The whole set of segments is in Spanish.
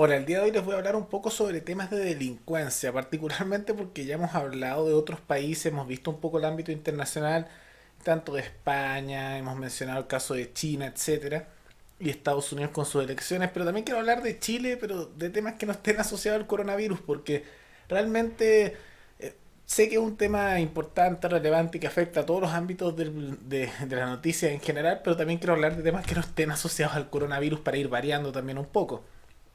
Hola, el día de hoy les voy a hablar un poco sobre temas de delincuencia, particularmente porque ya hemos hablado de otros países, hemos visto un poco el ámbito internacional, tanto de España, hemos mencionado el caso de China, etcétera, y Estados Unidos con sus elecciones, pero también quiero hablar de Chile, pero de temas que no estén asociados al coronavirus, porque realmente sé que es un tema importante, relevante y que afecta a todos los ámbitos de la noticia en general, pero también quiero hablar de temas que no estén asociados al coronavirus para ir variando también un poco.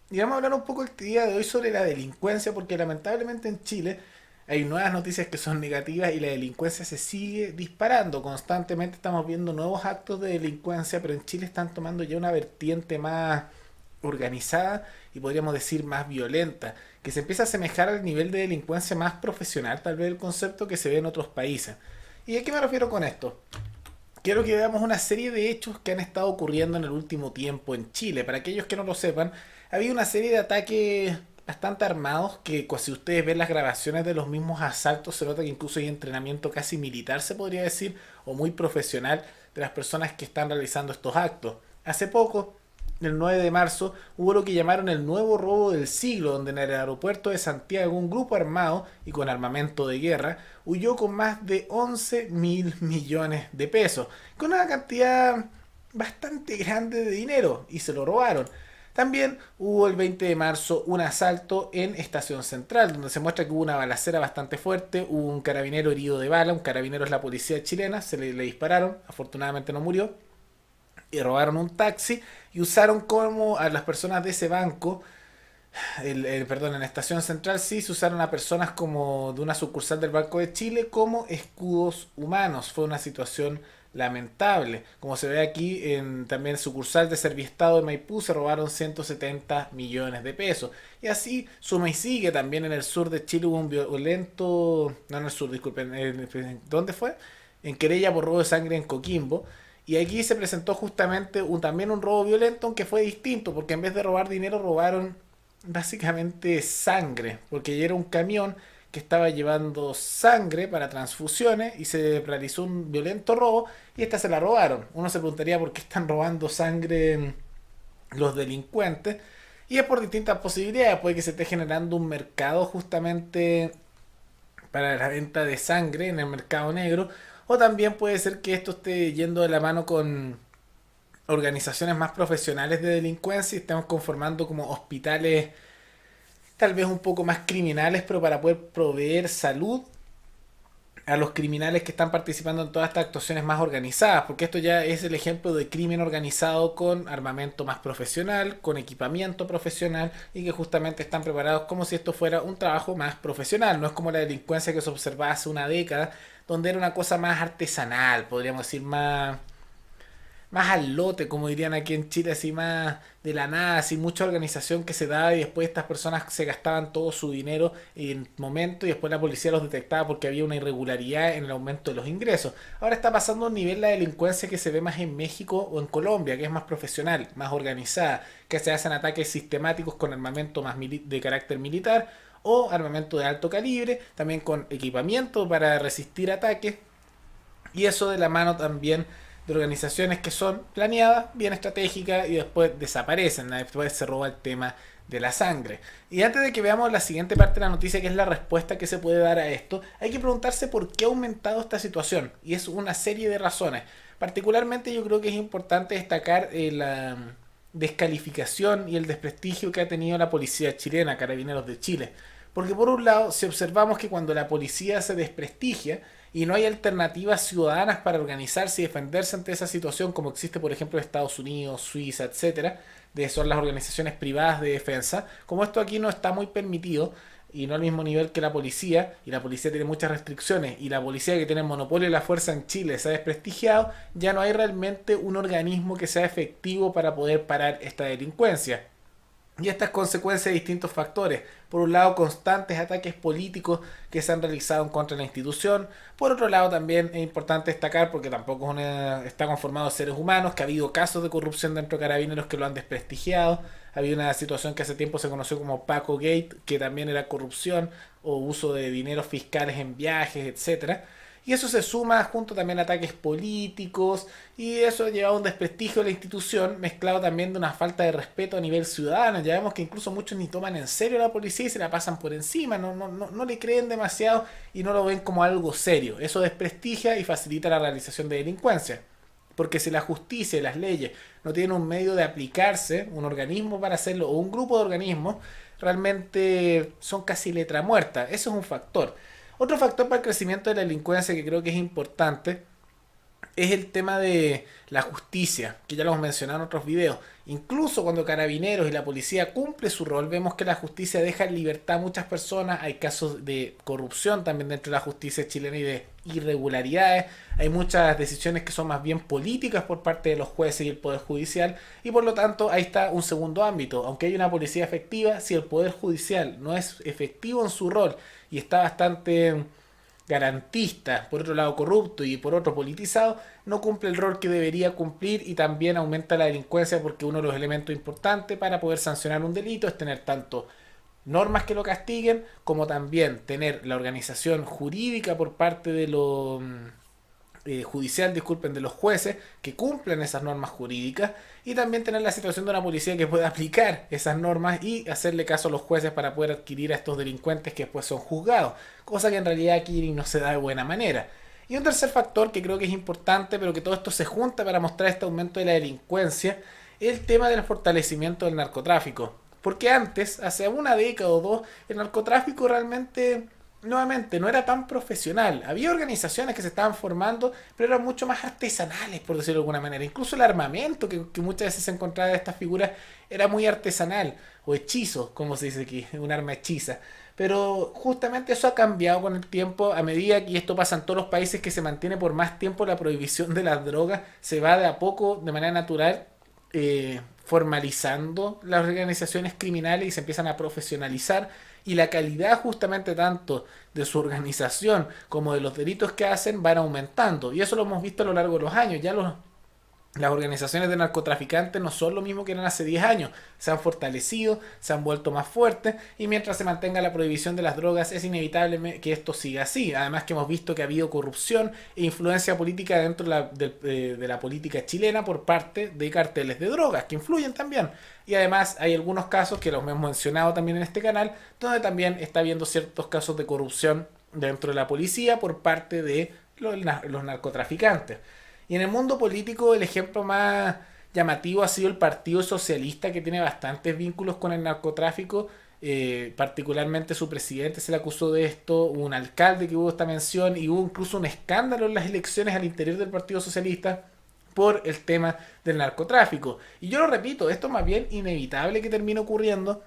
Y vamos a hablar un poco el día de hoy sobre la delincuencia, porque lamentablemente en Chile hay nuevas noticias que son negativas y la delincuencia se sigue disparando. Constantemente estamos viendo nuevos actos de delincuencia, pero en Chile están tomando ya una vertiente más organizada y podríamos decir más violenta, que se empieza a asemejar al nivel de delincuencia más profesional, tal vez el concepto que se ve en otros países. ¿Y a qué me refiero con esto? Quiero que veamos una serie de hechos que han estado ocurriendo en el último tiempo en Chile. Para aquellos que no lo sepan, había una serie de ataques bastante armados que si ustedes ven las grabaciones de los mismos asaltos se nota que incluso hay entrenamiento casi militar, se podría decir, o muy profesional de las personas que están realizando estos actos. Hace poco, el 9 de marzo, hubo lo que llamaron el nuevo robo del siglo, donde en el aeropuerto de Santiago un grupo armado y con armamento de guerra huyó con más de 11 mil millones de pesos, con una cantidad bastante grande de dinero, y se lo robaron. También hubo el 20 de marzo un asalto en Estación Central, donde se muestra que hubo una balacera bastante fuerte, hubo un carabinero herido de bala, un carabinero es la policía chilena, le dispararon, afortunadamente no murió, y robaron un taxi y usaron como a las personas de ese banco, perdón, en la estación central sí se usaron a personas como de una sucursal del Banco de Chile como escudos humanos. Fue una situación lamentable. Como se ve aquí, en también sucursal de Serviestado de Maipú se robaron 170 millones de pesos. Y así suma y sigue. También en el sur de Chile hubo un violento... No en el sur, disculpen. ¿Dónde fue? En querella por robo de sangre en Coquimbo. Y aquí se presentó justamente también un robo violento, aunque fue distinto, porque en vez de robar dinero robaron básicamente sangre, porque ya era un camión que estaba llevando sangre para transfusiones y se realizó un violento robo y esta se la robaron. Uno se preguntaría por qué están robando sangre los delincuentes y es por distintas posibilidades. Puede que se esté generando un mercado justamente para la venta de sangre en el mercado negro, o también puede ser que esto esté yendo de la mano con organizaciones más profesionales de delincuencia y estemos conformando como hospitales tal vez un poco más criminales, pero para poder proveer salud a los criminales que están participando en todas estas actuaciones más organizadas, porque esto ya es el ejemplo de crimen organizado con armamento más profesional, con equipamiento profesional y que justamente están preparados como si esto fuera un trabajo más profesional, no es como la delincuencia que se observaba hace una década, donde era una cosa más artesanal, podríamos decir más al lote, como dirían aquí en Chile, así más de la nada, sin mucha organización que se daba y después estas personas se gastaban todo su dinero en momento y después la policía los detectaba porque había una irregularidad en el aumento de los ingresos. Ahora está pasando a un nivel la delincuencia que se ve más en México o en Colombia, que es más profesional, más organizada, que se hacen ataques sistemáticos con armamento más de carácter militar o armamento de alto calibre, también con equipamiento para resistir ataques y eso de la mano también de organizaciones que son planeadas, bien estratégicas y después desaparecen. Después se roba el tema de la sangre. Y antes de que veamos la siguiente parte de la noticia, que es la respuesta que se puede dar a esto, hay que preguntarse por qué ha aumentado esta situación. Y es una serie de razones. Particularmente yo creo que es importante destacar la descalificación y el desprestigio que ha tenido la policía chilena, Carabineros de Chile. Porque por un lado, si observamos que cuando la policía se desprestigia y no hay alternativas ciudadanas para organizarse y defenderse ante esa situación, como existe por ejemplo en Estados Unidos, Suiza, etcétera, de son las organizaciones privadas de defensa, como esto aquí no está muy permitido y no al mismo nivel que la policía, y la policía tiene muchas restricciones, y la policía que tiene el monopolio de la fuerza en Chile se ha desprestigiado, ya no hay realmente un organismo que sea efectivo para poder parar esta delincuencia. Y estas consecuencias de distintos factores. Por un lado, constantes ataques políticos que se han realizado en contra de la institución. Por otro lado, también es importante destacar, porque tampoco está conformado de seres humanos, que ha habido casos de corrupción dentro de Carabineros que lo han desprestigiado. Había una situación que hace tiempo se conoció como Paco Gate, que también era corrupción o uso de dineros fiscales en viajes, etcétera. Y eso se suma junto también a ataques políticos y eso ha llevado a un desprestigio de la institución mezclado también de una falta de respeto a nivel ciudadano. Ya vemos que incluso muchos ni toman en serio a la policía y se la pasan por encima, no le creen demasiado y no lo ven como algo serio. Eso desprestigia y facilita la realización de delincuencia. Porque si la justicia y las leyes no tienen un medio de aplicarse, un organismo para hacerlo o un grupo de organismos, realmente son casi letra muerta. Eso es un factor. Otro factor para el crecimiento de la delincuencia que creo que es importante es el tema de la justicia, que ya lo hemos mencionado en otros videos. Incluso cuando Carabineros y la policía cumple su rol, vemos que la justicia deja en libertad a muchas personas. Hay casos de corrupción también dentro de la justicia chilena y de irregularidades. Hay muchas decisiones que son más bien políticas por parte de los jueces y el Poder Judicial. Y por lo tanto, ahí está un segundo ámbito. Aunque hay una policía efectiva, si el Poder Judicial no es efectivo en su rol y está bastante garantista, por otro lado corrupto y por otro politizado, no cumple el rol que debería cumplir y también aumenta la delincuencia porque uno de los elementos importantes para poder sancionar un delito es tener tanto normas que lo castiguen como también tener la organización jurídica por parte de los judicial, disculpen, de los jueces que cumplen esas normas jurídicas y también tener la situación de una policía que pueda aplicar esas normas y hacerle caso a los jueces para poder adquirir a estos delincuentes que después son juzgados, cosa que en realidad aquí no se da de buena manera. Y un tercer factor que creo que es importante, pero que todo esto se junta para mostrar este aumento de la delincuencia, es el tema del fortalecimiento del narcotráfico. Porque antes, hace una década o dos, el narcotráfico realmente nuevamente no era tan profesional. Había organizaciones que se estaban formando, pero eran mucho más artesanales, por decirlo de alguna manera. Incluso el armamento que muchas veces se encontraba de estas figuras era muy artesanal, o hechizo, como se dice aquí, un arma hechiza. Pero justamente eso ha cambiado con el tiempo a medida que esto pasa en todos los países que se mantiene por más tiempo la prohibición de las drogas, se va de a poco, de manera natural, formalizando las organizaciones criminales y se empiezan a profesionalizar y la calidad justamente tanto de su organización como de los delitos que hacen van aumentando y eso lo hemos visto a lo largo de los años. Las organizaciones de narcotraficantes no son lo mismo que eran hace 10 años. Se han fortalecido, se han vuelto más fuertes y mientras se mantenga la prohibición de las drogas es inevitable que esto siga así. Además que hemos visto que ha habido corrupción e influencia política dentro de la política chilena por parte de carteles de drogas que influyen también. Y además hay algunos casos que los hemos mencionado también en este canal donde también está habiendo ciertos casos de corrupción dentro de la policía por parte de los narcotraficantes. Y en el mundo político el ejemplo más llamativo ha sido el Partido Socialista que tiene bastantes vínculos con el narcotráfico. Particularmente su presidente se le acusó de esto, hubo un alcalde que hubo esta mención y hubo incluso un escándalo en las elecciones al interior del Partido Socialista por el tema del narcotráfico. Y yo lo repito, esto es más bien inevitable que termine ocurriendo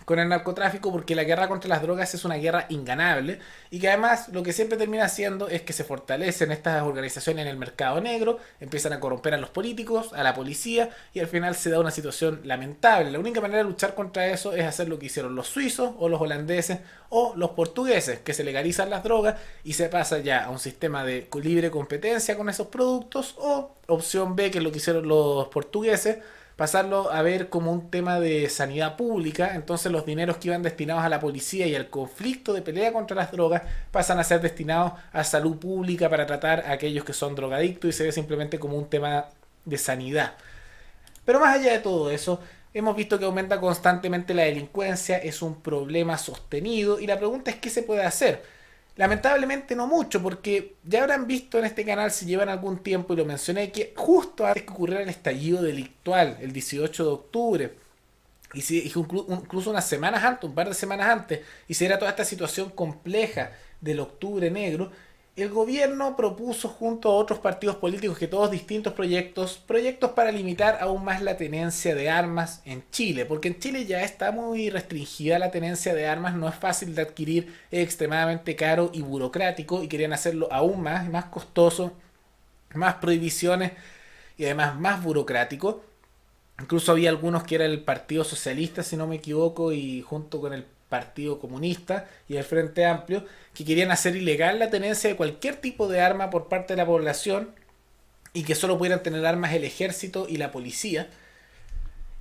con el narcotráfico porque la guerra contra las drogas es una guerra inganable y que además lo que siempre termina haciendo es que se fortalecen estas organizaciones en el mercado negro, empiezan a corromper a los políticos, a la policía y al final se da una situación lamentable. La única manera de luchar contra eso es hacer lo que hicieron los suizos o los holandeses o los portugueses, que se legalizan las drogas y se pasa ya a un sistema de libre competencia con esos productos o opción B, que es lo que hicieron los portugueses, pasarlo a ver como un tema de sanidad pública. Entonces los dineros que iban destinados a la policía y al conflicto de pelea contra las drogas pasan a ser destinados a salud pública para tratar a aquellos que son drogadictos y se ve simplemente como un tema de sanidad. Pero más allá de todo eso, hemos visto que aumenta constantemente la delincuencia, es un problema sostenido y la pregunta es ¿qué se puede hacer? Lamentablemente no mucho, porque ya habrán visto en este canal, si llevan algún tiempo, y lo mencioné, que justo antes que ocurriera el estallido delictual, el 18 de octubre, y incluso unas semanas antes, un par de semanas antes, y se era toda esta situación compleja del octubre negro, el gobierno propuso junto a otros partidos políticos que todos distintos proyectos para limitar aún más la tenencia de armas en Chile, porque en Chile ya está muy restringida la tenencia de armas, no es fácil de adquirir, es extremadamente caro y burocrático y querían hacerlo aún más costoso, más prohibiciones y además más burocrático. Incluso había algunos que era el Partido Socialista, si no me equivoco, y junto con el Partido Comunista y el Frente Amplio, que querían hacer ilegal la tenencia de cualquier tipo de arma por parte de la población y que solo pudieran tener armas el ejército y la policía.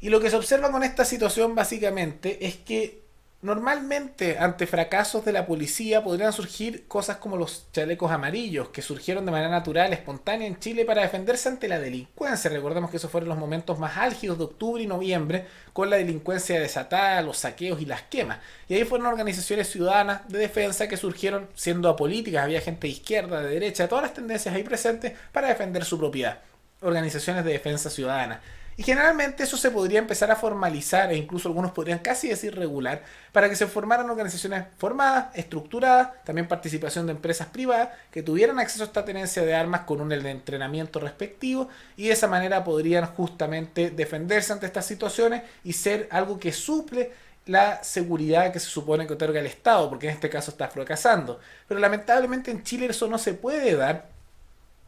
Y lo que se observa con esta situación básicamente es que Normalmente, ante fracasos de la policía, podrían surgir cosas como los chalecos amarillos, que surgieron de manera natural, espontánea en Chile para defenderse ante la delincuencia. Recordemos que esos fueron los momentos más álgidos de octubre y noviembre, con la delincuencia desatada, los saqueos y las quemas. Y ahí fueron organizaciones ciudadanas de defensa que surgieron siendo apolíticas. Había gente de izquierda, de derecha, todas las tendencias ahí presentes para defender su propiedad. Organizaciones de defensa ciudadana. Y generalmente eso se podría empezar a formalizar e incluso algunos podrían casi decir regular para que se formaran organizaciones formadas, estructuradas, también participación de empresas privadas que tuvieran acceso a esta tenencia de armas con un entrenamiento respectivo y de esa manera podrían justamente defenderse ante estas situaciones y ser algo que suple la seguridad que se supone que otorga el Estado, porque en este caso está fracasando. Pero lamentablemente en Chile eso no se puede dar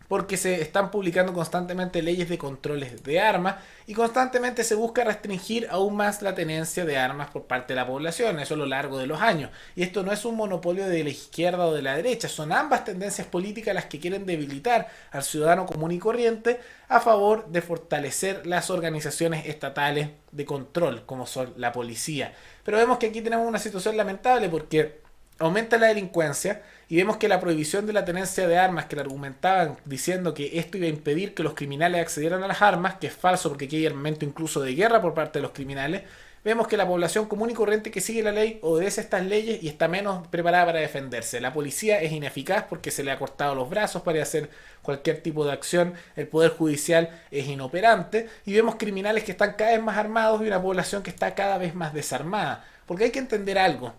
porque se están publicando constantemente leyes de controles de armas y constantemente se busca restringir aún más la tenencia de armas por parte de la población, eso a lo largo de los años. Y esto no es un monopolio de la izquierda o de la derecha, son ambas tendencias políticas las que quieren debilitar al ciudadano común y corriente a favor de fortalecer las organizaciones estatales de control, como son la policía. Pero vemos que aquí tenemos una situación lamentable porque aumenta la delincuencia y vemos que la prohibición de la tenencia de armas que la argumentaban diciendo que esto iba a impedir que los criminales accedieran a las armas, que es falso porque aquí hay armamento incluso de guerra por parte de los criminales, vemos que la población común y corriente que sigue la ley obedece estas leyes y está menos preparada para defenderse. La policía es ineficaz porque se le ha cortado los brazos para hacer cualquier tipo de acción, el poder judicial es inoperante y vemos criminales que están cada vez más armados y una población que está cada vez más desarmada. Porque hay que entender algo.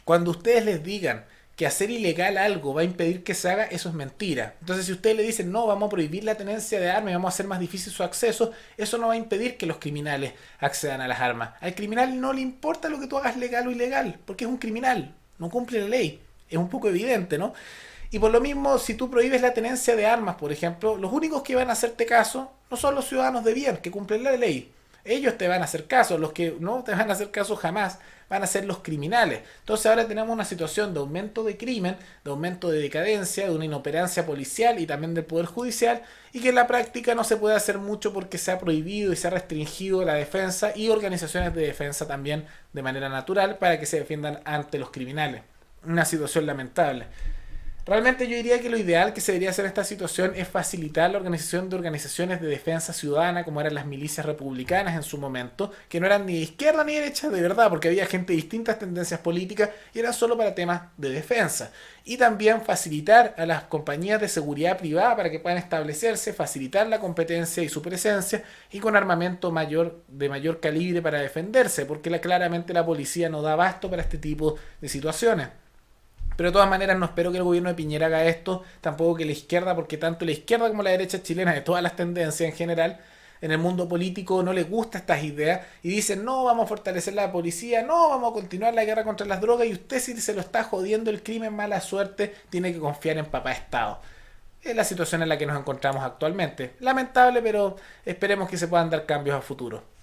Cuando ustedes les digan que hacer ilegal algo va a impedir que se haga, eso es mentira. Entonces, si ustedes le dicen, no, vamos a prohibir la tenencia de armas y vamos a hacer más difícil su acceso, eso no va a impedir que los criminales accedan a las armas. Al criminal no le importa lo que tú hagas legal o ilegal, porque es un criminal, no cumple la ley. Es un poco evidente, ¿no? Y por lo mismo, si tú prohíbes la tenencia de armas, por ejemplo, los únicos que van a hacerte caso no son los ciudadanos de bien, que cumplen la ley. Ellos te van a hacer caso, los que no te van a hacer caso jamás van a ser los criminales. Entonces ahora tenemos una situación de aumento de crimen, de aumento de decadencia, de una inoperancia policial y también del poder judicial y que en la práctica no se puede hacer mucho porque se ha prohibido y se ha restringido la defensa y organizaciones de defensa también de manera natural para que se defiendan ante los criminales. Una situación lamentable. Realmente yo diría que lo ideal que se debería hacer en esta situación es facilitar la organización de organizaciones de defensa ciudadana como eran las milicias republicanas en su momento, que no eran ni de izquierda ni de derecha de verdad, porque había gente de distintas tendencias políticas y eran solo para temas de defensa. Y también facilitar a las compañías de seguridad privada para que puedan establecerse, facilitar la competencia y su presencia y con armamento de mayor calibre para defenderse, porque claramente la policía no da abasto para este tipo de situaciones. Pero de todas maneras no espero que el gobierno de Piñera haga esto, tampoco que la izquierda, porque tanto la izquierda como la derecha chilena, de todas las tendencias en general, en el mundo político no les gustan estas ideas y dicen no, vamos a fortalecer la policía, no, vamos a continuar la guerra contra las drogas y usted si se lo está jodiendo el crimen, mala suerte, tiene que confiar en papá Estado. Es la situación en la que nos encontramos actualmente. Lamentable, pero esperemos que se puedan dar cambios a futuro.